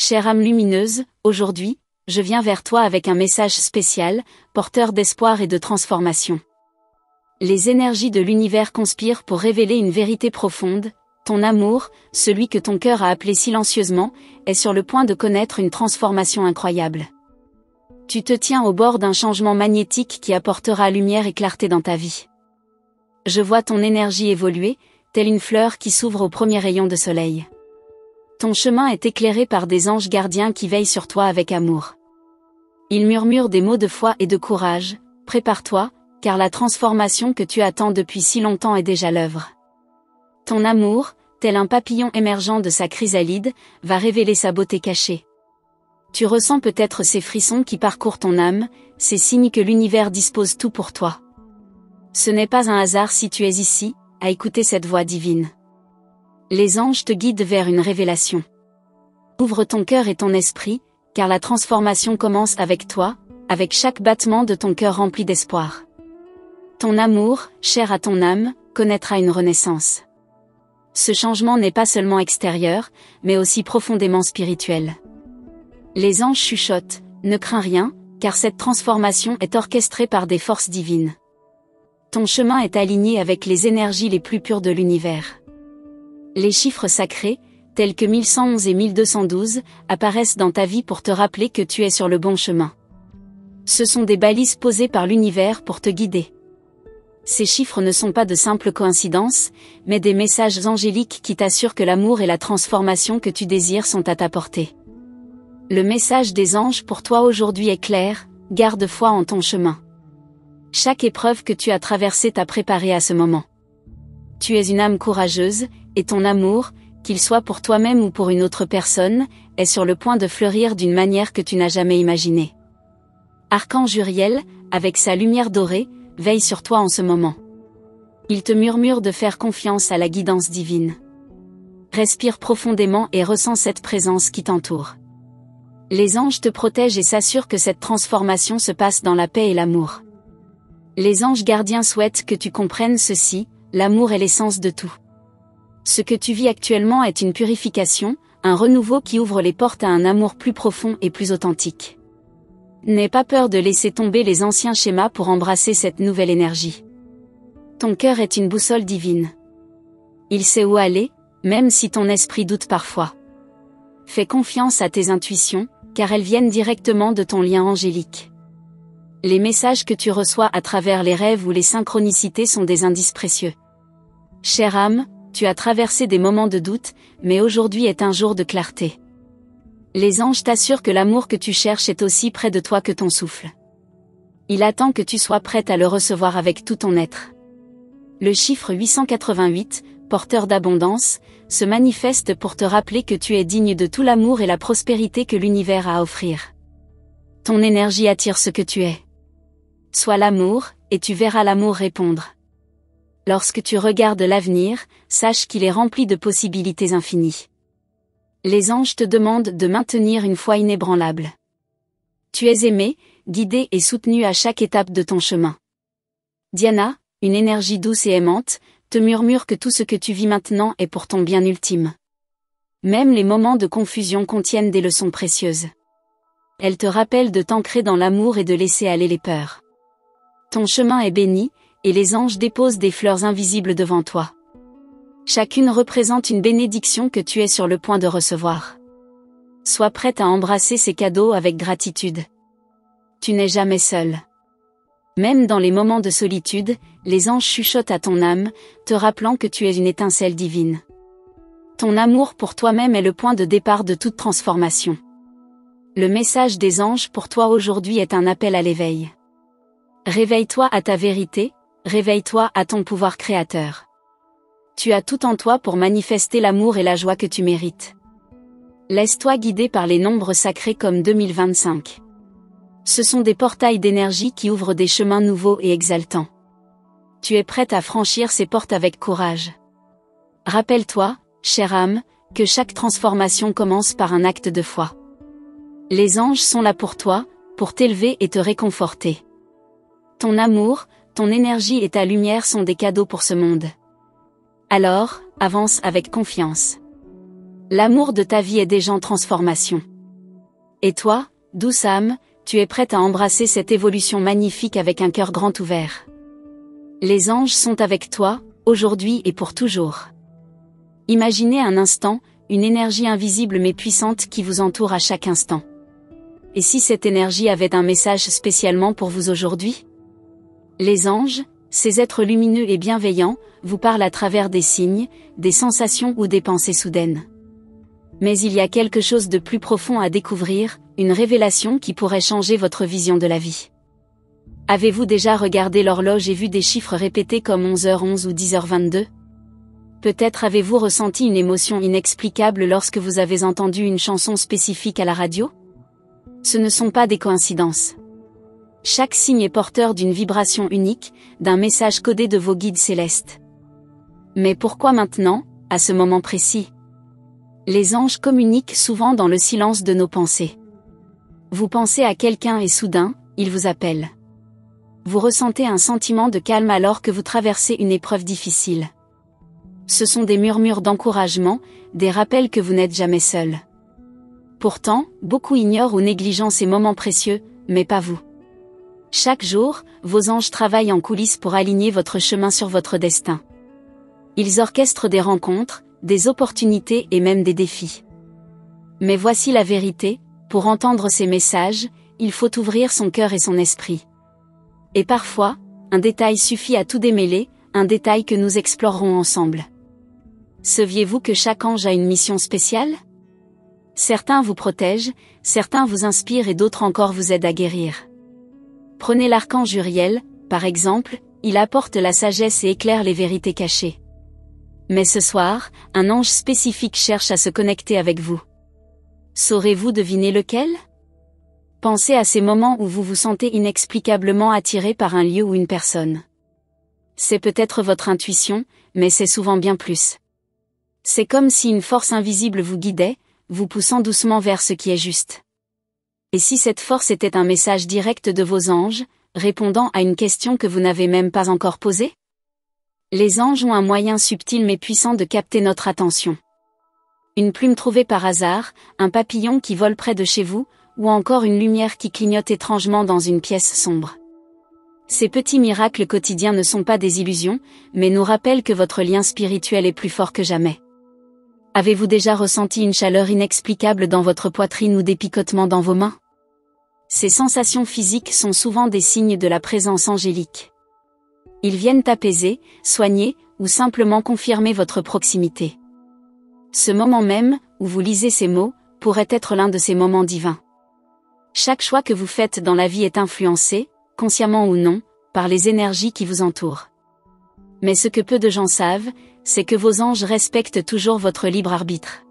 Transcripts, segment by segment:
Chère âme lumineuse, aujourd'hui, je viens vers toi avec un message spécial, porteur d'espoir et de transformation. Les énergies de l'univers conspirent pour révéler une vérité profonde. Ton amour, celui que ton cœur a appelé silencieusement, est sur le point de connaître une transformation incroyable. Tu te tiens au bord d'un changement magnétique qui apportera lumière et clarté dans ta vie. Je vois ton énergie évoluer, telle une fleur qui s'ouvre au premier rayon de soleil. Ton chemin est éclairé par des anges gardiens qui veillent sur toi avec amour. Ils murmurent des mots de foi et de courage. Prépare-toi, car la transformation que tu attends depuis si longtemps est déjà l'œuvre. Ton amour, tel un papillon émergeant de sa chrysalide, va révéler sa beauté cachée. Tu ressens peut-être ces frissons qui parcourent ton âme, ces signes que l'univers dispose tout pour toi. Ce n'est pas un hasard si tu es ici, à écouter cette voix divine. Les anges te guident vers une révélation. Ouvre ton cœur et ton esprit, car la transformation commence avec toi, avec chaque battement de ton cœur rempli d'espoir. Ton amour, cher à ton âme, connaîtra une renaissance. Ce changement n'est pas seulement extérieur, mais aussi profondément spirituel. Les anges chuchotent, ne crains rien, car cette transformation est orchestrée par des forces divines. Ton chemin est aligné avec les énergies les plus pures de l'univers. Les chiffres sacrés, tels que 1111 et 1212, apparaissent dans ta vie pour te rappeler que tu es sur le bon chemin. Ce sont des balises posées par l'univers pour te guider. Ces chiffres ne sont pas de simples coïncidences, mais des messages angéliques qui t'assurent que l'amour et la transformation que tu désires sont à ta portée. Le message des anges pour toi aujourd'hui est clair, garde foi en ton chemin. Chaque épreuve que tu as traversée t'a préparé à ce moment. Tu es une âme courageuse, et ton amour, qu'il soit pour toi-même ou pour une autre personne, est sur le point de fleurir d'une manière que tu n'as jamais imaginée. Archange Uriel, avec sa lumière dorée, veille sur toi en ce moment. Il te murmure de faire confiance à la guidance divine. Respire profondément et ressens cette présence qui t'entoure. Les anges te protègent et s'assurent que cette transformation se passe dans la paix et l'amour. Les anges gardiens souhaitent que tu comprennes ceci, l'amour est l'essence de tout. Ce que tu vis actuellement est une purification, un renouveau qui ouvre les portes à un amour plus profond et plus authentique. N'aie pas peur de laisser tomber les anciens schémas pour embrasser cette nouvelle énergie. Ton cœur est une boussole divine. Il sait où aller, même si ton esprit doute parfois. Fais confiance à tes intuitions, car elles viennent directement de ton lien angélique. Les messages que tu reçois à travers les rêves ou les synchronicités sont des indices précieux. Chère âme, tu as traversé des moments de doute, mais aujourd'hui est un jour de clarté. Les anges t'assurent que l'amour que tu cherches est aussi près de toi que ton souffle. Il attend que tu sois prête à le recevoir avec tout ton être. Le chiffre 888, porteur d'abondance, se manifeste pour te rappeler que tu es digne de tout l'amour et la prospérité que l'univers a à offrir. Ton énergie attire ce que tu es. Sois l'amour, et tu verras l'amour répondre. Lorsque tu regardes l'avenir, sache qu'il est rempli de possibilités infinies. Les anges te demandent de maintenir une foi inébranlable. Tu es aimé, guidé et soutenu à chaque étape de ton chemin. Diana, une énergie douce et aimante, te murmure que tout ce que tu vis maintenant est pour ton bien ultime. Même les moments de confusion contiennent des leçons précieuses. Elle te rappelle de t'ancrer dans l'amour et de laisser aller les peurs. Ton chemin est béni, et les anges déposent des fleurs invisibles devant toi. Chacune représente une bénédiction que tu es sur le point de recevoir. Sois prête à embrasser ces cadeaux avec gratitude. Tu n'es jamais seule. Même dans les moments de solitude, les anges chuchotent à ton âme, te rappelant que tu es une étincelle divine. Ton amour pour toi-même est le point de départ de toute transformation. Le message des anges pour toi aujourd'hui est un appel à l'éveil. Réveille-toi à ta vérité, réveille-toi à ton pouvoir créateur. Tu as tout en toi pour manifester l'amour et la joie que tu mérites. Laisse-toi guider par les nombres sacrés comme 2025. Ce sont des portails d'énergie qui ouvrent des chemins nouveaux et exaltants. Tu es prête à franchir ces portes avec courage. Rappelle-toi, chère âme, que chaque transformation commence par un acte de foi. Les anges sont là pour toi, pour t'élever et te réconforter. Ton amour, ton énergie et ta lumière sont des cadeaux pour ce monde. Alors, avance avec confiance. L'amour de ta vie est déjà en transformation. Et toi, douce âme, tu es prête à embrasser cette évolution magnifique avec un cœur grand ouvert. Les anges sont avec toi, aujourd'hui et pour toujours. Imaginez un instant, une énergie invisible mais puissante qui vous entoure à chaque instant. Et si cette énergie avait un message spécialement pour vous aujourd'hui? Les anges, ces êtres lumineux et bienveillants, vous parlent à travers des signes, des sensations ou des pensées soudaines. Mais il y a quelque chose de plus profond à découvrir, une révélation qui pourrait changer votre vision de la vie. Avez-vous déjà regardé l'horloge et vu des chiffres répétés comme 11h11 ou 10h22? Peut-être avez-vous ressenti une émotion inexplicable lorsque vous avez entendu une chanson spécifique à la radio? Ce ne sont pas des coïncidences. Chaque signe est porteur d'une vibration unique, d'un message codé de vos guides célestes. Mais pourquoi maintenant, à ce moment précis? Les anges communiquent souvent dans le silence de nos pensées. Vous pensez à quelqu'un et soudain, il vous appelle. Vous ressentez un sentiment de calme alors que vous traversez une épreuve difficile. Ce sont des murmures d'encouragement, des rappels que vous n'êtes jamais seul. Pourtant, beaucoup ignorent ou négligent ces moments précieux, mais pas vous. Chaque jour, vos anges travaillent en coulisses pour aligner votre chemin sur votre destin. Ils orchestrent des rencontres, des opportunités et même des défis. Mais voici la vérité, pour entendre ces messages, il faut ouvrir son cœur et son esprit. Et parfois, un détail suffit à tout démêler, un détail que nous explorerons ensemble. Saviez-vous que chaque ange a une mission spéciale? Certains vous protègent, certains vous inspirent et d'autres encore vous aident à guérir. Prenez l'archange Uriel, par exemple, il apporte la sagesse et éclaire les vérités cachées. Mais ce soir, un ange spécifique cherche à se connecter avec vous. Saurez-vous deviner lequel? Pensez à ces moments où vous vous sentez inexplicablement attiré par un lieu ou une personne. C'est peut-être votre intuition, mais c'est souvent bien plus. C'est comme si une force invisible vous guidait, vous poussant doucement vers ce qui est juste. Et si cette force était un message direct de vos anges, répondant à une question que vous n'avez même pas encore posée? Les anges ont un moyen subtil mais puissant de capter notre attention. Une plume trouvée par hasard, un papillon qui vole près de chez vous, ou encore une lumière qui clignote étrangement dans une pièce sombre. Ces petits miracles quotidiens ne sont pas des illusions, mais nous rappellent que votre lien spirituel est plus fort que jamais. Avez-vous déjà ressenti une chaleur inexplicable dans votre poitrine ou des picotements dans vos mains? Ces sensations physiques sont souvent des signes de la présence angélique. Ils viennent apaiser, soigner, ou simplement confirmer votre proximité. Ce moment même, où vous lisez ces mots, pourrait être l'un de ces moments divins. Chaque choix que vous faites dans la vie est influencé, consciemment ou non, par les énergies qui vous entourent. Mais ce que peu de gens savent, c'est que vos anges respectent toujours votre libre arbitre.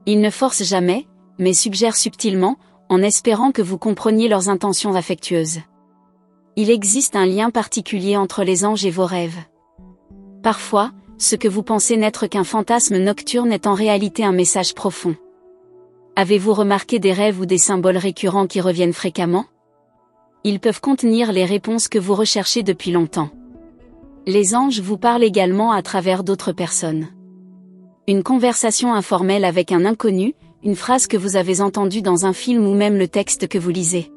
Ils ne forcent jamais, mais suggèrent subtilement, en espérant que vous compreniez leurs intentions affectueuses. Il existe un lien particulier entre les anges et vos rêves. Parfois, ce que vous pensez n'être qu'un fantasme nocturne est en réalité un message profond. Avez-vous remarqué des rêves ou des symboles récurrents qui reviennent fréquemment? Ils peuvent contenir les réponses que vous recherchez depuis longtemps. Les anges vous parlent également à travers d'autres personnes. Une conversation informelle avec un inconnu, une phrase que vous avez entendue dans un film ou même le texte que vous lisez.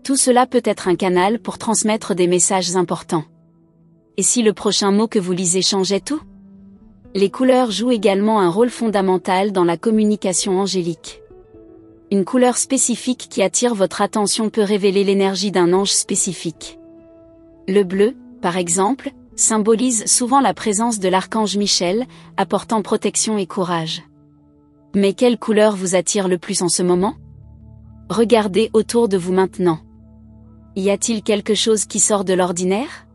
Tout cela peut être un canal pour transmettre des messages importants. Et si le prochain mot que vous lisez changeait tout? Les couleurs jouent également un rôle fondamental dans la communication angélique. Une couleur spécifique qui attire votre attention peut révéler l'énergie d'un ange spécifique. Le bleu, par exemple, symbolise souvent la présence de l'archange Michel, apportant protection et courage. Mais quelle couleur vous attire le plus en ce moment? Regardez autour de vous maintenant. Y a-t-il quelque chose qui sort de l'ordinaire?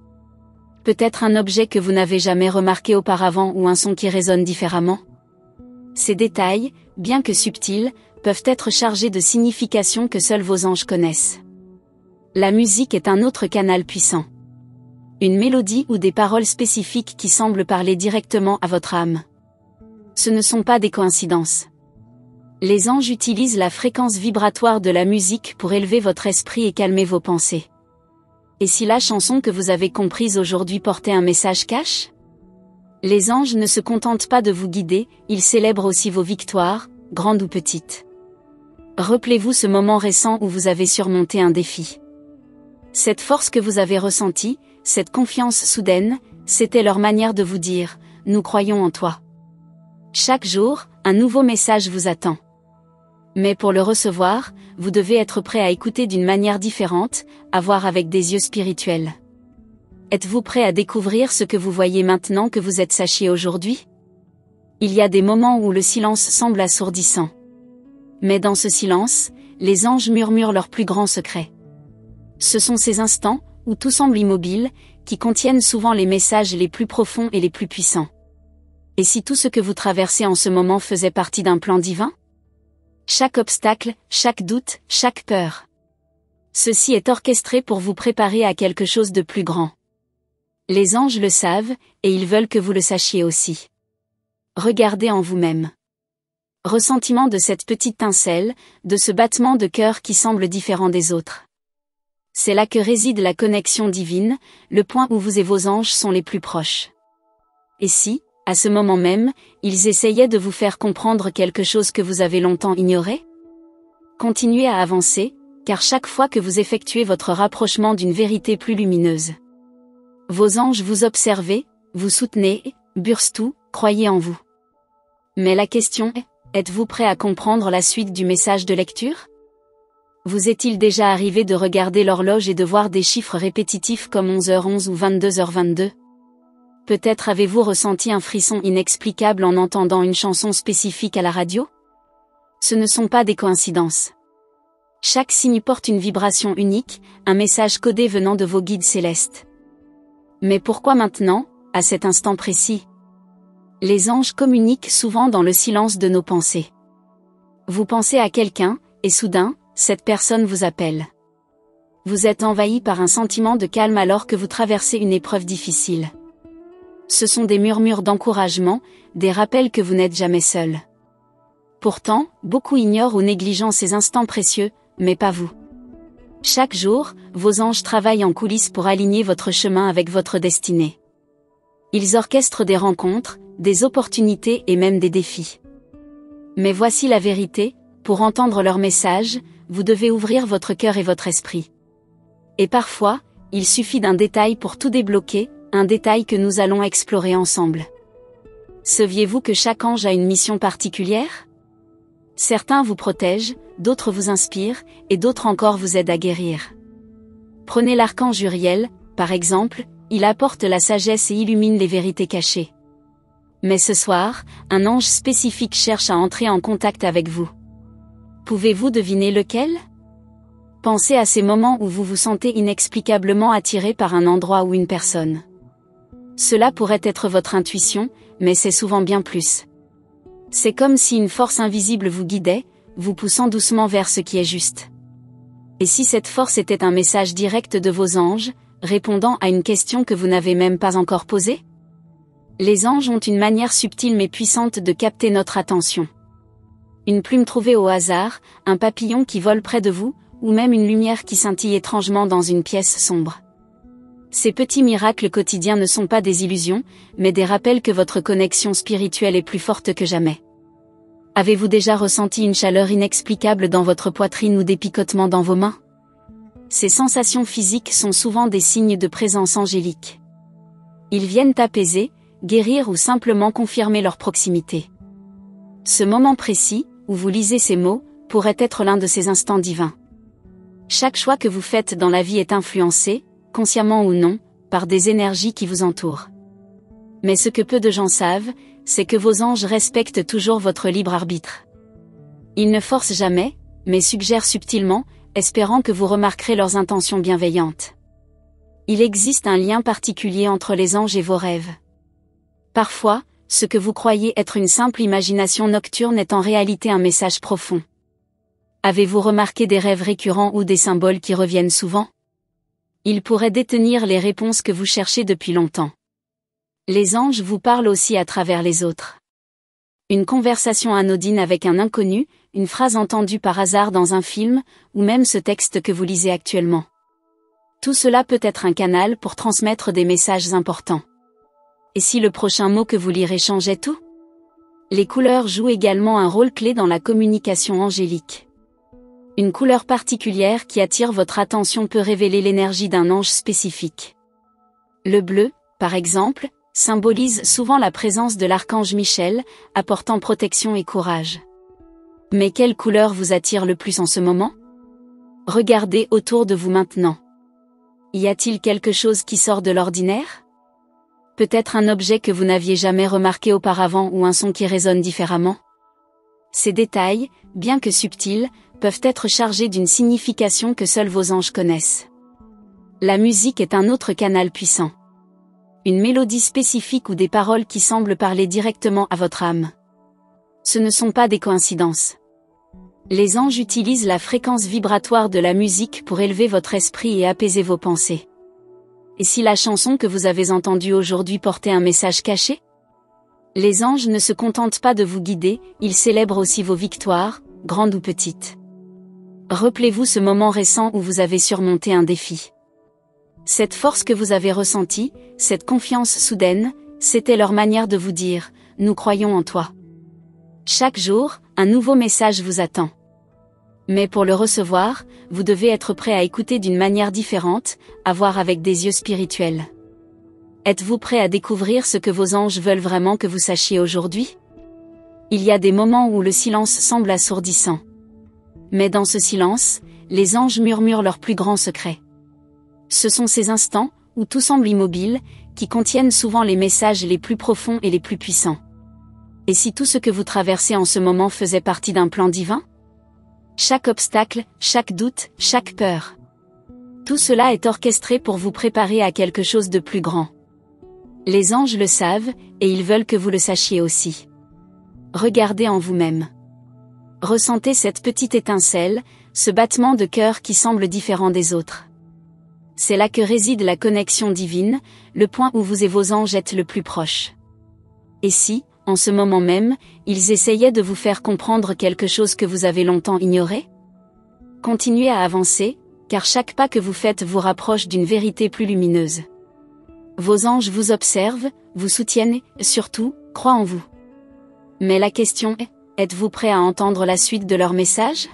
Peut-être un objet que vous n'avez jamais remarqué auparavant ou un son qui résonne différemment? Ces détails, bien que subtils, peuvent être chargés de significations que seuls vos anges connaissent. La musique est un autre canal puissant. Une mélodie ou des paroles spécifiques qui semblent parler directement à votre âme. Ce ne sont pas des coïncidences. Les anges utilisent la fréquence vibratoire de la musique pour élever votre esprit et calmer vos pensées. Et si la chanson que vous avez comprise aujourd'hui portait un message cache? Les anges ne se contentent pas de vous guider, ils célèbrent aussi vos victoires, grandes ou petites. Rappelez-vous ce moment récent où vous avez surmonté un défi. Cette force que vous avez ressentie, cette confiance soudaine, c'était leur manière de vous dire « Nous croyons en toi ». Chaque jour, un nouveau message vous attend. Mais pour le recevoir, vous devez être prêt à écouter d'une manière différente, à voir avec des yeux spirituels. Êtes-vous prêt à découvrir ce que vous voyez maintenant que vous êtes sachés aujourd'hui? Il y a des moments où le silence semble assourdissant. Mais dans ce silence, les anges murmurent leurs plus grands secrets. Ce sont ces instants, où tout semble immobile, qui contiennent souvent les messages les plus profonds et les plus puissants. Et si tout ce que vous traversez en ce moment faisait partie d'un plan divin? Chaque obstacle, chaque doute, chaque peur. Ceci est orchestré pour vous préparer à quelque chose de plus grand. Les anges le savent, et ils veulent que vous le sachiez aussi. Regardez en vous-même. Ressentiment de cette petite tincelle, de ce battement de cœur qui semble différent des autres. C'est là que réside la connexion divine, le point où vous et vos anges sont les plus proches. Et si, à ce moment même, ils essayaient de vous faire comprendre quelque chose que vous avez longtemps ignoré? Continuez à avancer, car chaque fois que vous effectuez votre rapprochement d'une vérité plus lumineuse, vos anges vous observez, vous soutenez, Burstou, croyez en vous. Mais la question est, êtes-vous prêt à comprendre la suite du message de lecture? Vous est-il déjà arrivé de regarder l'horloge et de voir des chiffres répétitifs comme 11h11 ou 22h22? Peut-être avez-vous ressenti un frisson inexplicable en entendant une chanson spécifique à la radio? Ce ne sont pas des coïncidences. Chaque signe porte une vibration unique, un message codé venant de vos guides célestes. Mais pourquoi maintenant, à cet instant précis? Les anges communiquent souvent dans le silence de nos pensées. Vous pensez à quelqu'un, et soudain, cette personne vous appelle. Vous êtes envahi par un sentiment de calme alors que vous traversez une épreuve difficile. Ce sont des murmures d'encouragement, des rappels que vous n'êtes jamais seul. Pourtant, beaucoup ignorent ou négligent ces instants précieux, mais pas vous. Chaque jour, vos anges travaillent en coulisses pour aligner votre chemin avec votre destinée. Ils orchestrent des rencontres, des opportunités et même des défis. Mais voici la vérité, pour entendre leur message, vous devez ouvrir votre cœur et votre esprit. Et parfois, il suffit d'un détail pour tout débloquer, un détail que nous allons explorer ensemble. Saviez-vous que chaque ange a une mission particulière? Certains vous protègent, d'autres vous inspirent, et d'autres encore vous aident à guérir. Prenez l'archange Uriel, par exemple, il apporte la sagesse et illumine les vérités cachées. Mais ce soir, un ange spécifique cherche à entrer en contact avec vous. Pouvez-vous deviner lequel? Pensez à ces moments où vous vous sentez inexplicablement attiré par un endroit ou une personne. Cela pourrait être votre intuition, mais c'est souvent bien plus. C'est comme si une force invisible vous guidait, vous poussant doucement vers ce qui est juste. Et si cette force était un message direct de vos anges, répondant à une question que vous n'avez même pas encore posée? Les anges ont une manière subtile mais puissante de capter notre attention. Une plume trouvée au hasard, un papillon qui vole près de vous, ou même une lumière qui scintille étrangement dans une pièce sombre. Ces petits miracles quotidiens ne sont pas des illusions, mais des rappels que votre connexion spirituelle est plus forte que jamais. Avez-vous déjà ressenti une chaleur inexplicable dans votre poitrine ou des picotements dans vos mains? Ces sensations physiques sont souvent des signes de présence angélique. Ils viennent apaiser, guérir ou simplement confirmer leur proximité. Ce moment précis, où vous lisez ces mots, pourrait être l'un de ces instants divins. Chaque choix que vous faites dans la vie est influencé, consciemment ou non, par des énergies qui vous entourent. Mais ce que peu de gens savent, c'est que vos anges respectent toujours votre libre arbitre. Ils ne forcent jamais, mais suggèrent subtilement, espérant que vous remarquerez leurs intentions bienveillantes. Il existe un lien particulier entre les anges et vos rêves. Parfois, ce que vous croyez être une simple imagination nocturne est en réalité un message profond. Avez-vous remarqué des rêves récurrents ou des symboles qui reviennent souvent? Ils pourraient détenir les réponses que vous cherchez depuis longtemps. Les anges vous parlent aussi à travers les autres. Une conversation anodine avec un inconnu, une phrase entendue par hasard dans un film, ou même ce texte que vous lisez actuellement. Tout cela peut être un canal pour transmettre des messages importants. Et si le prochain mot que vous lirez changeait tout? Les couleurs jouent également un rôle clé dans la communication angélique. Une couleur particulière qui attire votre attention peut révéler l'énergie d'un ange spécifique. Le bleu, par exemple, symbolise souvent la présence de l'archange Michel, apportant protection et courage. Mais quelle couleur vous attire le plus en ce moment? Regardez autour de vous maintenant. Y a-t-il quelque chose qui sort de l'ordinaire? Peut-être un objet que vous n'aviez jamais remarqué auparavant ou un son qui résonne différemment? Ces détails, bien que subtils, peuvent être chargés d'une signification que seuls vos anges connaissent. La musique est un autre canal puissant. Une mélodie spécifique ou des paroles qui semblent parler directement à votre âme. Ce ne sont pas des coïncidences. Les anges utilisent la fréquence vibratoire de la musique pour élever votre esprit et apaiser vos pensées. Et si la chanson que vous avez entendue aujourd'hui portait un message caché? Les anges ne se contentent pas de vous guider, ils célèbrent aussi vos victoires, grandes ou petites. Rappelez-vous ce moment récent où vous avez surmonté un défi. Cette force que vous avez ressentie, cette confiance soudaine, c'était leur manière de vous dire « Nous croyons en toi ». Chaque jour, un nouveau message vous attend. Mais pour le recevoir, vous devez être prêt à écouter d'une manière différente, à voir avec des yeux spirituels. Êtes-vous prêt à découvrir ce que vos anges veulent vraiment que vous sachiez aujourd'hui? Il y a des moments où le silence semble assourdissant. Mais dans ce silence, les anges murmurent leurs plus grands secrets. Ce sont ces instants, où tout semble immobile, qui contiennent souvent les messages les plus profonds et les plus puissants. Et si tout ce que vous traversez en ce moment faisait partie d'un plan divin? Chaque obstacle, chaque doute, chaque peur. Tout cela est orchestré pour vous préparer à quelque chose de plus grand. Les anges le savent, et ils veulent que vous le sachiez aussi. Regardez en vous-même. Ressentez cette petite étincelle, ce battement de cœur qui semble différent des autres. C'est là que réside la connexion divine, le point où vous et vos anges êtes le plus proches. Et si, en ce moment même, ils essayaient de vous faire comprendre quelque chose que vous avez longtemps ignoré? Continuez à avancer, car chaque pas que vous faites vous rapproche d'une vérité plus lumineuse. Vos anges vous observent, vous soutiennent et, surtout, croient en vous. Mais la question est, êtes-vous prêt à entendre la suite de leur message?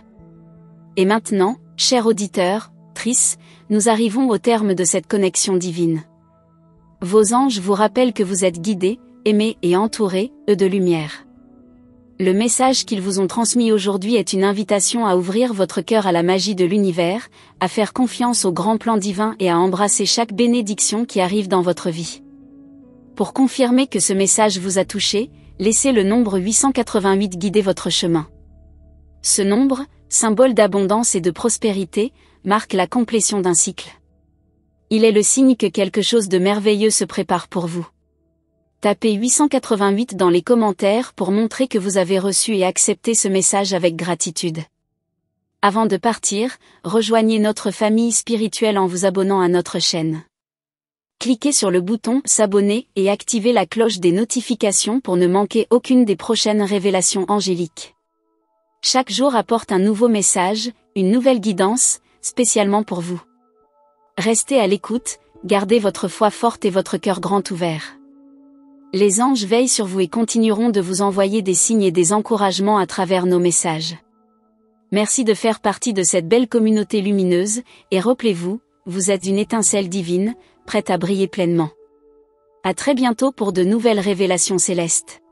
Et maintenant, chers auditeurs, auditrices, nous arrivons au terme de cette connexion divine. Vos anges vous rappellent que vous êtes guidés, aimés et entourés, eux de lumière. Le message qu'ils vous ont transmis aujourd'hui est une invitation à ouvrir votre cœur à la magie de l'univers, à faire confiance au grand plan divin et à embrasser chaque bénédiction qui arrive dans votre vie. Pour confirmer que ce message vous a touché, laissez le nombre 888 guider votre chemin. Ce nombre, symbole d'abondance et de prospérité, marque la complétion d'un cycle. Il est le signe que quelque chose de merveilleux se prépare pour vous. Tapez 888 dans les commentaires pour montrer que vous avez reçu et accepté ce message avec gratitude. Avant de partir, rejoignez notre famille spirituelle en vous abonnant à notre chaîne. Cliquez sur le bouton « S'abonner » et activez la cloche des notifications pour ne manquer aucune des prochaines révélations angéliques. Chaque jour apporte un nouveau message, une nouvelle guidance, spécialement pour vous. Restez à l'écoute, gardez votre foi forte et votre cœur grand ouvert. Les anges veillent sur vous et continueront de vous envoyer des signes et des encouragements à travers nos messages. Merci de faire partie de cette belle communauté lumineuse, et rappelez-vous, vous êtes une étincelle divine, prête à briller pleinement. À très bientôt pour de nouvelles révélations célestes.